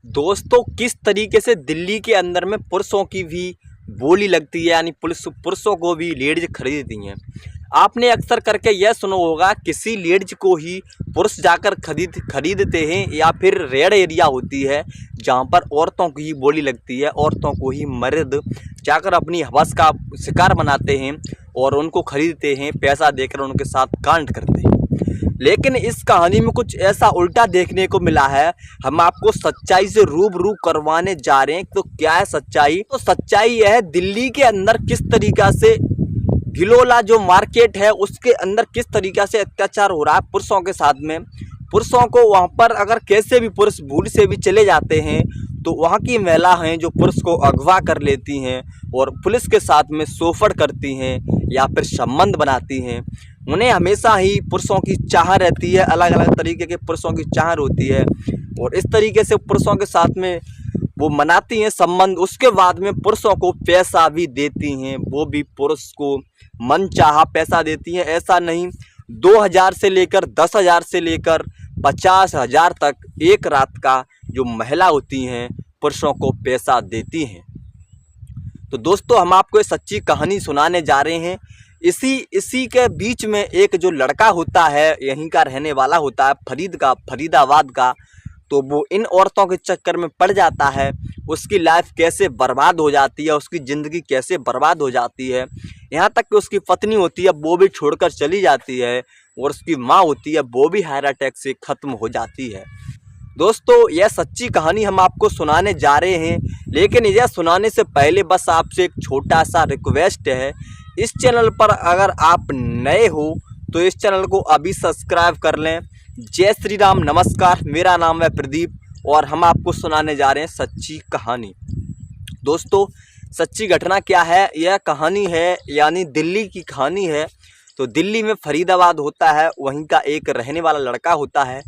दोस्तों, किस तरीके से दिल्ली के अंदर में पुरुषों की भी बोली लगती है, यानी पुरुषों को भी लेडीज खरीदती हैं। आपने अक्सर करके यह सुना होगा, किसी लेडीज को ही पुरुष जाकर खरीदते हैं, या फिर रेड एरिया होती है जहां पर औरतों की ही बोली लगती है, औरतों को ही मर्द जाकर अपनी हवस का शिकार बनाते हैं और उनको खरीदते हैं, पैसा देकर उनके साथ कांड करते हैं। लेकिन इस कहानी में कुछ ऐसा उल्टा देखने को मिला है। हम आपको सच्चाई से रूबरू करवाने जा रहे हैं। तो क्या है सच्चाई? तो सच्चाई यह है, दिल्ली के अंदर किस तरीका से गिलोला जो मार्केट है उसके अंदर किस तरीका से अत्याचार हो रहा है पुरुषों के साथ में। पुरुषों को वहां पर अगर कैसे भी पुरुष भूल से भी चले जाते हैं तो वहां की महिला हैं जो पुरुष को अगवा कर लेती हैं और पुलिस के साथ में शोफड़ करती हैं या फिर संबंध बनाती हैं। उन्हें हमेशा ही पुरुषों की चाह रहती है, अलग अलग तरीके के पुरुषों की चाह होती है और इस तरीके से पुरुषों के साथ में वो मनाती हैं संबंध। उसके बाद में पुरुषों को पैसा भी देती हैं, वो भी पुरुष को मनचाहा पैसा देती हैं। ऐसा नहीं, 2000 से लेकर 10,000 से लेकर 50,000 तक एक रात का जो महिला होती हैं पुरुषों को पैसा देती हैं। तो दोस्तों, हम आपको एक सच्ची कहानी सुनाने जा रहे हैं। इसी के बीच में एक जो लड़का होता है, यहीं का रहने वाला होता है, फरीदाबाद का, तो वो इन औरतों के चक्कर में पड़ जाता है। उसकी लाइफ कैसे बर्बाद हो जाती है, उसकी ज़िंदगी कैसे बर्बाद हो जाती है, यहाँ तक कि उसकी पत्नी होती है वो भी छोड़कर चली जाती है और उसकी माँ होती है वो भी हार्ट अटैक से ख़त्म हो जाती है। दोस्तों, यह सच्ची कहानी हम आपको सुनाने जा रहे हैं, लेकिन यह सुनाने से पहले बस आपसे एक छोटा सा रिक्वेस्ट है। इस चैनल पर अगर आप नए हो तो इस चैनल को अभी सब्सक्राइब कर लें। जय श्री राम, नमस्कार, मेरा नाम है प्रदीप और हम आपको सुनाने जा रहे हैं सच्ची कहानी। दोस्तों, सच्ची घटना क्या है? यह कहानी है यानी दिल्ली की कहानी है। तो दिल्ली में फरीदाबाद होता है, वहीं का एक रहने वाला लड़का होता है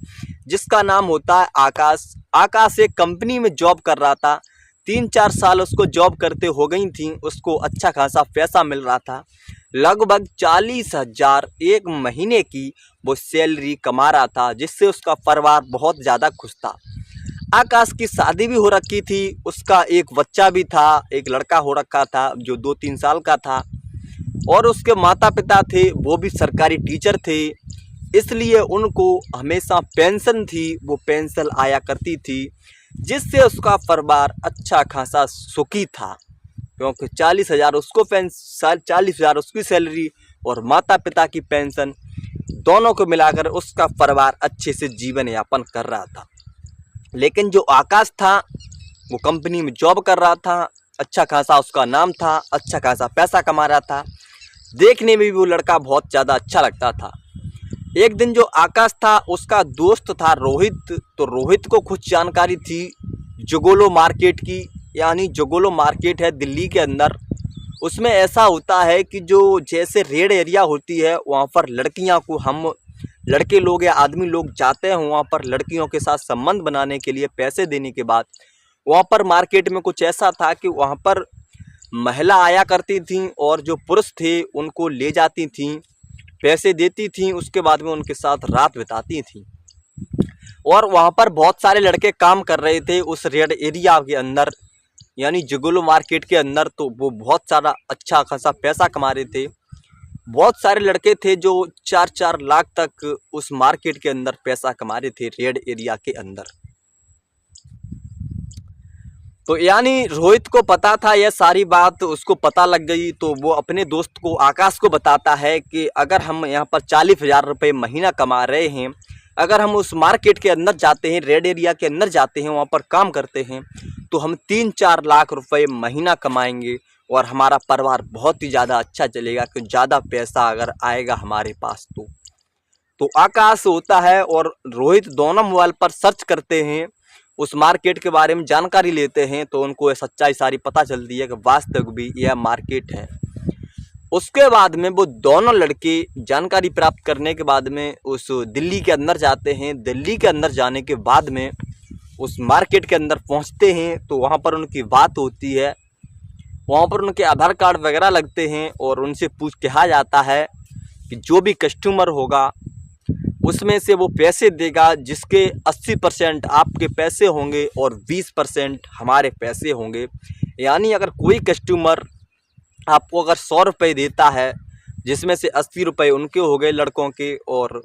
जिसका नाम होता है आकाश। आकाश एक कंपनी में जॉब कर रहा था। 3-4 साल उसको जॉब करते हो गई थी, उसको अच्छा खासा पैसा मिल रहा था। लगभग 40,000 एक महीने की वो सैलरी कमा रहा था, जिससे उसका परिवार बहुत ज़्यादा खुश था। आकाश की शादी भी हो रखी थी, उसका एक बच्चा भी था, एक लड़का हो रखा था जो 2-3 साल का था और उसके माता पिता थे वो भी सरकारी टीचर थे, इसलिए उनको हमेशा पेंशन थी, वो पेंशन आया करती थी, जिससे उसका परिवार अच्छा खासा सुखी था। क्योंकि 40,000 उसको 40,000 उसकी सैलरी और माता पिता की पेंशन दोनों को मिलाकर उसका परिवार अच्छे से जीवन यापन कर रहा था। लेकिन जो आकाश था वो कंपनी में जॉब कर रहा था, अच्छा खासा उसका नाम था, अच्छा खासा पैसा कमा रहा था, देखने में भी वो लड़का बहुत ज़्यादा अच्छा लगता था। एक दिन जो आकाश था उसका दोस्त था रोहित, तो रोहित को कुछ जानकारी थी जोगोलो मार्केट की, यानी जोगोलो मार्केट है दिल्ली के अंदर। उसमें ऐसा होता है कि जो जैसे रेड एरिया होती है वहाँ पर लड़कियाँ को हम लड़के लोग या आदमी लोग जाते हैं वहाँ पर लड़कियों के साथ संबंध बनाने के लिए पैसे देने के बाद। वहाँ पर मार्केट में कुछ ऐसा था कि वहाँ पर महिला आया करती थीं और जो पुरुष थे उनको ले जाती थीं, पैसे देती थीं, उसके बाद में उनके साथ रात बिताती थीं। और वहाँ पर बहुत सारे लड़के काम कर रहे थे उस रेड एरिया के अंदर, यानी जोगोलो मार्केट के अंदर। तो वो बहुत सारा अच्छा खासा पैसा कमा रहे थे। बहुत सारे लड़के थे जो 4-4 लाख तक उस मार्केट के अंदर पैसा कमा रहे थे रेड एरिया के अंदर। तो यानी रोहित को पता था, यह सारी बात उसको पता लग गई। तो वो अपने दोस्त को आकाश को बताता है कि अगर हम यहाँ पर 40,000 रुपये महीना कमा रहे हैं, अगर हम उस मार्केट के अंदर जाते हैं, रेड एरिया के अंदर जाते हैं, वहाँ पर काम करते हैं, तो हम 3-4 लाख रुपए महीना कमाएंगे और हमारा परिवार बहुत ही ज़्यादा अच्छा चलेगा, क्योंकि ज़्यादा पैसा अगर आएगा हमारे पास तो आकाश होता है और रोहित दोनों मोबाइल पर सर्च करते हैं, उस मार्केट के बारे में जानकारी लेते हैं। तो उनको ये सच्चाई सारी पता चलती है कि वास्तविक भी यह मार्केट है। उसके बाद में वो दोनों लड़के जानकारी प्राप्त करने के बाद में उस दिल्ली के अंदर जाते हैं। दिल्ली के अंदर जाने के बाद में उस मार्केट के अंदर पहुंचते हैं तो वहां पर उनकी बात होती है, वहां पर उनके आधार कार्ड वगैरह लगते हैं और उनसे कहा जाता है कि जो भी कस्टमर होगा उसमें से वो पैसे देगा जिसके 80% आपके पैसे होंगे और 20% हमारे पैसे होंगे। यानी अगर कोई कस्टमर आपको अगर 100 रुपये देता है, जिसमें से 80 रुपये उनके हो गए लड़कों के, और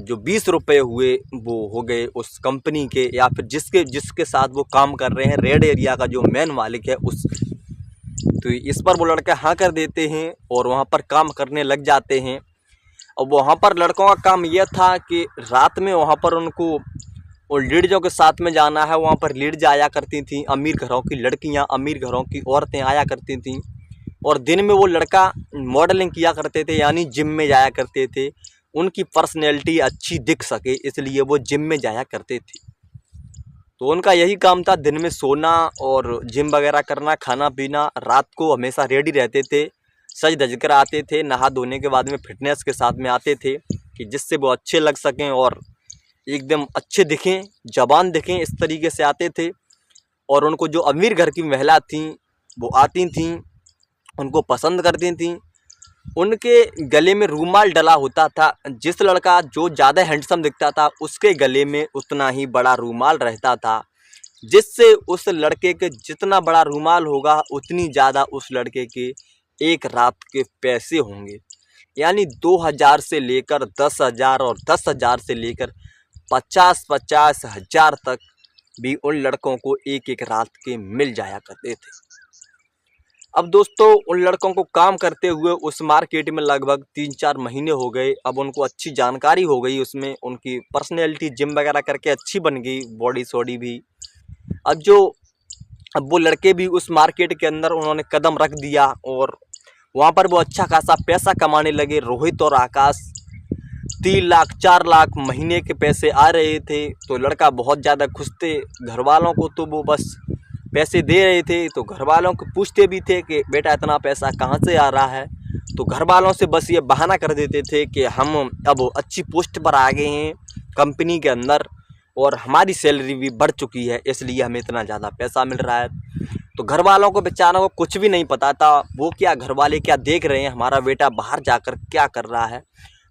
जो 20 रुपये हुए वो हो गए उस कंपनी के, या फिर जिसके साथ वो काम कर रहे हैं, रेड एरिया का जो मेन मालिक है उस। तो इस पर वो लड़के हाँ कर देते हैं और वहाँ पर काम करने लग जाते हैं। अब वहाँ पर लड़कों का काम यह था कि रात में वहाँ पर उनको और लेडीज़ों के साथ में जाना है। वहाँ पर लेडीज आया करती थी, अमीर घरों की लड़कियाँ, अमीर घरों की औरतें आया करती थीं। और दिन में वो लड़का मॉडलिंग किया करते थे, यानी जिम में जाया करते थे। उनकी पर्सनैलिटी अच्छी दिख सके इसलिए वो जिम में जाया करते थे। तो उनका यही काम था, दिन में सोना और जिम वगैरह करना, खाना पीना। रात को हमेशा रेडी रहते थे, सज धज कर आते थे, नहा धोने के बाद में फिटनेस के साथ में आते थे कि जिससे वो अच्छे लग सकें और एकदम अच्छे दिखें, जवान दिखें, इस तरीके से आते थे। और उनको जो अमीर घर की महिला थीं वो आती थीं, उनको पसंद करती थीं। उनके गले में रूमाल डला होता था। जिस लड़का जो ज़्यादा हैंडसम दिखता था उसके गले में उतना ही बड़ा रूमाल रहता था, जिससे उस लड़के के जितना बड़ा रूमाल होगा उतनी ज़्यादा उस लड़के के एक रात के पैसे होंगे। यानी 2000 से लेकर 10,000 और 10,000 से लेकर 50-50 हज़ार तक भी उन लड़कों को एक एक रात के मिल जाया करते थे। अब दोस्तों उन लड़कों को काम करते हुए उस मार्केट में लगभग 3-4 महीने हो गए। अब उनको अच्छी जानकारी हो गई, उसमें उनकी पर्सनैलिटी जिम वगैरह करके अच्छी बन गई, बॉडी सॉडी भी। अब वो लड़के भी उस मार्केट के अंदर उन्होंने कदम रख दिया और वहाँ पर वो अच्छा खासा पैसा कमाने लगे। रोहित और आकाश 3 लाख 4 लाख महीने के पैसे आ रहे थे, तो लड़का बहुत ज़्यादा खुश थे। घर वालों को तो वो बस पैसे दे रहे थे, तो घर वालों को पूछते भी थे कि बेटा इतना पैसा कहाँ से आ रहा है। तो घर वालों से बस ये बहाना कर देते थे कि हम अब अच्छी पोस्ट पर आ गए हैं कंपनी के अंदर और हमारी सैलरी भी बढ़ चुकी है, इसलिए हमें इतना ज़्यादा पैसा मिल रहा है। तो घर वालों को बेचारों को कुछ भी नहीं पता था, वो क्या घर वाले क्या देख रहे हैं, हमारा बेटा बाहर जाकर क्या कर रहा है।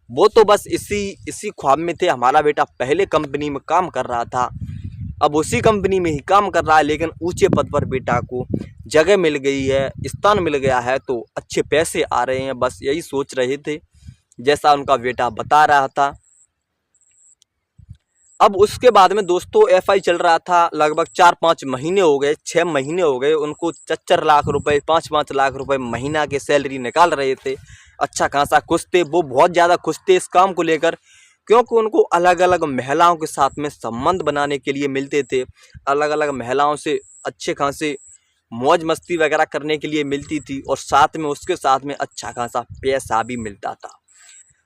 वो तो बस इसी ख्वाब में थे। हमारा बेटा पहले कंपनी में काम कर रहा था, अब उसी कंपनी में ही काम कर रहा है, लेकिन ऊंचे पद पर बेटा को जगह मिल गई है, स्थान मिल गया है, तो अच्छे पैसे आ रहे हैं। बस यही सोच रहे थे, जैसा उनका बेटा बता रहा था। अब उसके बाद में दोस्तों एफआई चल रहा था, लगभग 4-5 महीने हो गए, 6 महीने हो गए। उनको 4 लाख रुपए, 5-5 लाख रुपए महीना के सैलरी निकाल रहे थे। अच्छा खासा खुश थे, वो बहुत ज़्यादा खुश थे इस काम को लेकर, क्योंकि उनको अलग अलग महिलाओं के साथ में संबंध बनाने के लिए मिलते थे। अलग अलग महिलाओं से अच्छे खासे मौज मस्ती वगैरह करने के लिए मिलती थी, और साथ में उसके साथ में अच्छा खासा पैसा भी मिलता था।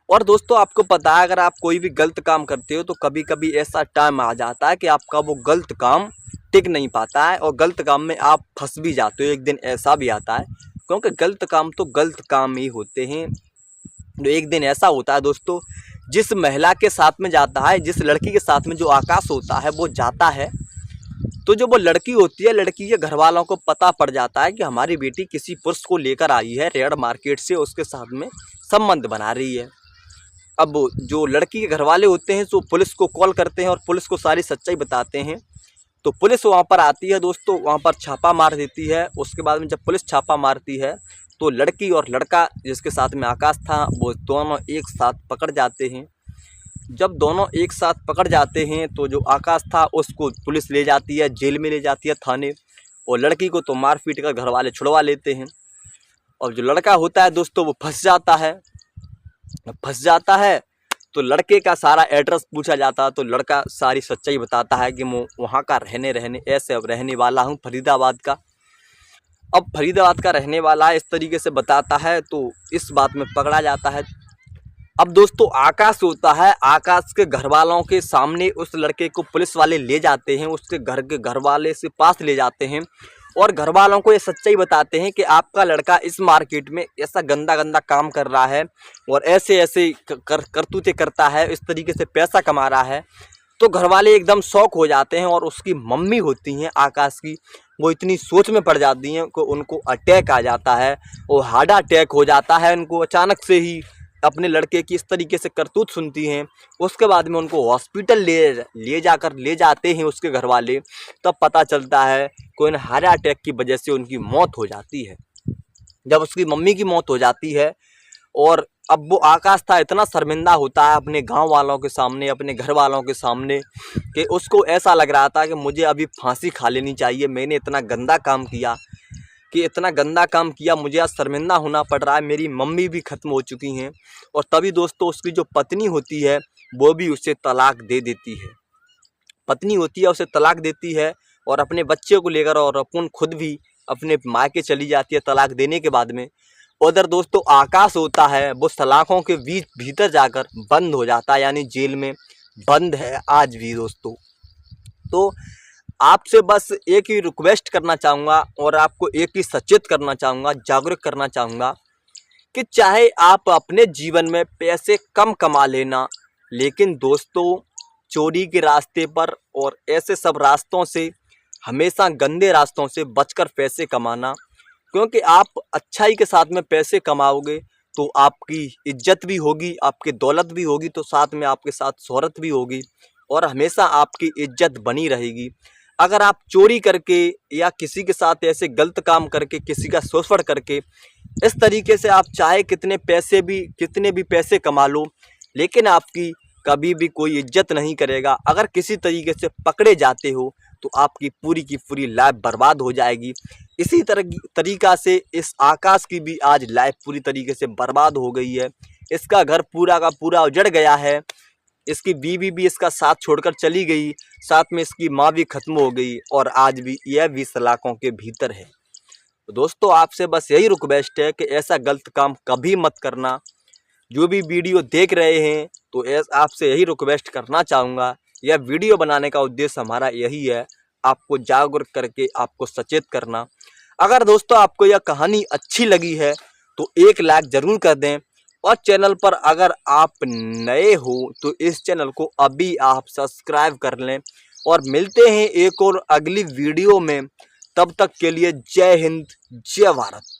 और दोस्तों आपको पता है, अगर आप कोई भी गलत काम करते हो तो कभी कभी ऐसा टाइम आ जाता है कि आपका वो गलत काम टिक नहीं पाता है और गलत काम में आप फंस भी जाते हो। एक दिन ऐसा भी आता है, क्योंकि गलत काम तो गलत काम ही होते हैं। तो एक दिन ऐसा होता है दोस्तों, जिस महिला के साथ में जाता है, जिस लड़की के साथ में जो आकाश होता है वो जाता है, तो जो वो लड़की होती है, लड़की के घर वालों को पता पड़ जाता है कि हमारी बेटी किसी पुरुष को लेकर आई है रेड मार्केट से, उसके साथ में संबंध बना रही है। अब जो लड़की के घर वाले होते हैं तो पुलिस को कॉल करते हैं और पुलिस को सारी सच्चाई बताते हैं। तो पुलिस वहाँ पर आती है दोस्तों, वहाँ पर छापा मार देती है। उसके बाद में जब पुलिस छापा मारती है तो लड़की और लड़का जिसके साथ में आकाश था वो दोनों एक साथ पकड़ जाते हैं। जब दोनों एक साथ पकड़ जाते हैं तो जो आकाश था उसको पुलिस ले जाती है, जेल में ले जाती है, थाने, और लड़की को तो मार पीट कर घर वाले छुड़वा लेते हैं। और जो लड़का होता है दोस्तों वो फंस जाता है। तो लड़के का सारा एड्रेस पूछा जाता है, तो लड़का सारी सच्चाई बताता है कि मैं वहाँ का रहने ऐसे अब रहने वाला हूँ फरीदाबाद का। अब फरीदाबाद का रहने वाला है, इस तरीके से बताता है, तो इस बात में पकड़ा जाता है। अब दोस्तों आकाश होता है, आकाश के घर वालों के सामने उस लड़के को पुलिस वाले ले जाते हैं, उसके घर वाले से पास ले जाते हैं और घर वालों को ये सच्चाई बताते हैं कि आपका लड़का इस मार्केट में ऐसा गंदा गंदा काम कर रहा है और ऐसे ऐसे करतूते करता है, इस तरीके से पैसा कमा रहा है। तो घर वाले एकदम शौक हो जाते हैं और उसकी मम्मी होती हैं आकाश की, वो इतनी सोच में पड़ जाती हैं कि उनको अटैक आ जाता है और हार्ट अटैक हो जाता है उनको अचानक से ही। अपने लड़के की इस तरीके से करतूत सुनती हैं, उसके बाद में उनको हॉस्पिटल ले जाते हैं उसके घर वाले, तब पता चलता है कि उन्हें हार्ट अटैक की वजह से उनकी मौत हो जाती है। जब उसकी मम्मी की मौत हो जाती है और अब वो आकाश था इतना शर्मिंदा होता है अपने गांव वालों के सामने, अपने घर वालों के सामने, कि उसको ऐसा लग रहा था कि मुझे अभी फांसी खा लेनी चाहिए। मैंने इतना गंदा काम किया मुझे आज शर्मिंदा होना पड़ रहा है, मेरी मम्मी भी ख़त्म हो चुकी हैं। और तभी दोस्तों उसकी जो पत्नी होती है वो भी उसे तलाक दे देती है। उसे तलाक देती है और अपने बच्चे को लेकर और अपन खुद भी अपने मायके चली जाती है तलाक देने के बाद में। उधर दोस्तों आकाश होता है वो सलाखों के भीतर जाकर बंद हो जाता है, यानी जेल में बंद है आज भी दोस्तों। तो आपसे बस एक ही रिक्वेस्ट करना चाहूँगा और आपको एक ही सचेत करना चाहूँगा, जागरूक करना चाहूँगा कि चाहे आप अपने जीवन में पैसे कम कमा लेना, लेकिन दोस्तों चोरी के रास्ते पर और ऐसे सब रास्तों से, हमेशा गंदे रास्तों से बचकर पैसे कमाना। क्योंकि आप अच्छाई के साथ में पैसे कमाओगे तो आपकी इज्जत भी होगी, आपकी दौलत भी होगी, तो साथ में आपके साथ शोहरत भी होगी और हमेशा आपकी इज्जत बनी रहेगी। अगर आप चोरी करके या किसी के साथ ऐसे गलत काम करके, किसी का शोषण करके, इस तरीके से आप चाहे कितने भी पैसे कमा लो, लेकिन आपकी कभी भी कोई इज्जत नहीं करेगा। अगर किसी तरीके से पकड़े जाते हो तो आपकी पूरी की पूरी लाइफ बर्बाद हो जाएगी। इसी तरीका से इस आकाश की भी आज लाइफ पूरी तरीके से बर्बाद हो गई है। इसका घर पूरा का पूरा उजड़ गया है, इसकी बीवी भी इसका साथ छोड़कर चली गई, साथ में इसकी माँ भी खत्म हो गई और आज भी यह भी सलाखों के भीतर है। तो दोस्तों आपसे बस यही रिक्वेस्ट है कि ऐसा गलत काम कभी मत करना। जो भी वीडियो देख रहे हैं तो आपसे यही रिक्वेस्ट करना चाहूँगा, यह वीडियो बनाने का उद्देश्य हमारा यही है, आपको जागरूक करके आपको सचेत करना। अगर दोस्तों आपको यह कहानी अच्छी लगी है तो एक लाइक ज़रूर कर दें और चैनल पर अगर आप नए हो तो इस चैनल को अभी आप सब्सक्राइब कर लें। और मिलते हैं एक और अगली वीडियो में, तब तक के लिए जय हिंद, जय भारत।